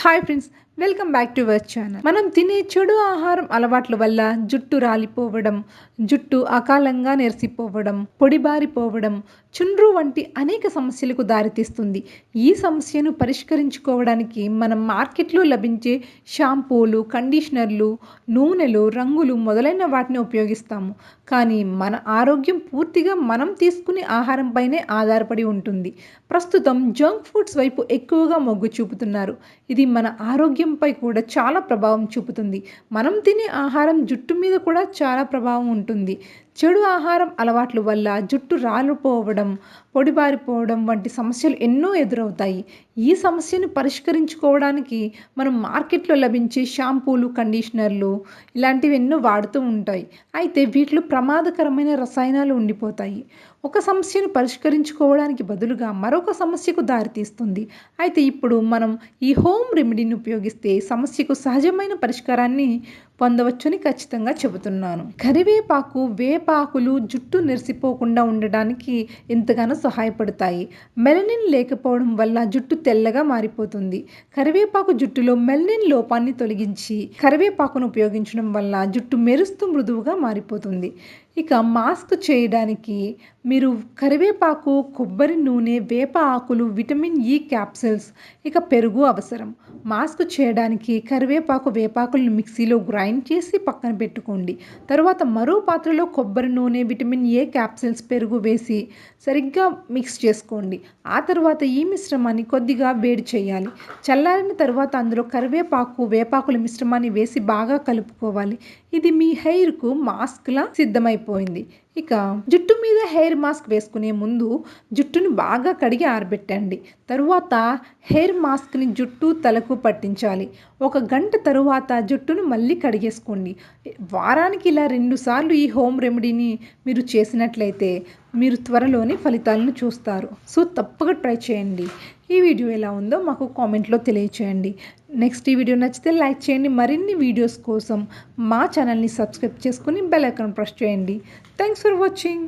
Hi friends, welcome back to our channel. మనం తినే చెడు ఆహారం అలవాట్ల వల్ల జుట్టు రాలిపోవడం, జుట్టు అకాలంగా నెరిసిపోవడం, పొడిబారిపోవడం, చుండ్రు వంటి అనేక సమస్యలకు దారితీస్తుంది. ఈ సమస్యను పరిష్కరించుకోవడానికి మనం మార్కెట్లో లభించే షాంపూలు, కండిషనర్లు, నూనెలు, రంగులు మొదలైన వాటిని ఉపయోగిస్తాము. కానీ మన ఆరోగ్యం పూర్తిగా మనం తీసుకునే ఆహారంపైనే ఆధారపడి ఉంటుంది. ప్రస్తుతం జంక్ ఫుడ్స్ వైపు ఎక్కువగా మొగ్గు చూపుతున్నారు. ఇది మన ఆరోగ్యంపై కూడా చాలా ప్రభావం చూపుతుంది. మనం తినే ఆహారం జుట్టు మీద కూడా చాలా ప్రభావం ఉంటుంది. చెడు ఆహారం అలవాట్ల వల్ల జుట్టు రాలిపోవడం, పొడిబారిపోవడం వంటి సమస్యలు ఎన్నో ఎదురవుతాయి. ఈ సమస్యను పరిష్కరించుకోవడానికి మనం మార్కెట్లో లభించే షాంపూలు, కండిషనర్లు ఇలాంటివి ఎన్నో వాడుతూ ఉంటాయి. అయితే వీటిలో ప్రమాదకరమైన రసాయనాలు ఉండిపోతాయి. ఒక సమస్యను పరిష్కరించుకోవడానికి బదులుగా మరొక సమస్యకు దారితీస్తుంది. అయితే ఇప్పుడు మనం ఈ హోమ్ రెమెడీని ఉపయోగిస్తే సమస్యకు సహజమైన పరిష్కారాన్ని పొందవచ్చని ఖచ్చితంగా చెబుతున్నాను. కరివేపాకు, వేపాకులు జుట్టు నెరిసిపోకుండా ఉండడానికి ఎంతగానో సహాయపడతాయి. మెలనిన్ లేకపోవడం వల్ల జుట్టు తెల్లగా మారిపోతుంది. కరివేపాకు జుట్టులో మెలనిన్ లోపాన్ని తొలగించి కరివేపాకును ఉపయోగించడం వల్ల జుట్టు మెరుస్తూ మృదువుగా మారిపోతుంది. ఇక మాస్క్ చేయడానికి మీరు కరివేపాకు, కొబ్బరి నూనె, వేప ఆకులు, విటమిన్ ఇ క్యాప్సిల్స్, ఇక పెరుగు అవసరం. మాస్క్ చేయడానికి కరివేపాకు, వేపాకులను మిక్సీలో గ్రైండ్ చేసి పక్కన పెట్టుకోండి. తర్వాత మరో పాత్రలో కొబ్బరి నూనె, విటమిన్ ఏ క్యాప్సిల్స్, పెరుగు వేసి సరిగ్గా మిక్స్ చేసుకోండి. ఆ తర్వాత ఈ మిశ్రమాన్ని కొద్దిగా వేడి చేయాలి. చల్లారిన తర్వాత అందులో కరివేపాకు, వేపాకుల మిశ్రమాన్ని వేసి బాగా కలుపుకోవాలి. ఇది మీ హెయిర్కు మాస్క్లా సిద్ధమైపోయింది. ఇక జుట్టు మీద హెయిర్ మాస్క్ వేసుకునే ముందు జుట్టును బాగా కడిగి ఆరబెట్టండి. తరువాత హెయిర్ మాస్క్ని జుట్టు, తలకు పట్టించాలి. 1 గంట తరువాత జుట్టును మళ్ళీ కడిగేసుకోండి. వారానికి ఇలా 2 సార్లు ఈ హోమ్ రెమెడీని మీరు చేసినట్లయితే మీరు త్వరలోనే ఫలితాలను చూస్తారు. సో తప్పక ట్రై చేయండి. ఈ వీడియో ఎలా ఉందో మాకు కామెంట్లో తెలియచేయండి. నెక్స్ట్ ఈ వీడియో నచ్చితే లైక్ చేయండి. మరిన్ని వీడియోస్ కోసం మా ఛానల్ని సబ్స్క్రైబ్ చేసుకుని బెల్ ఐకాన్ ప్రెస్ చేయండి. Thanks for watching.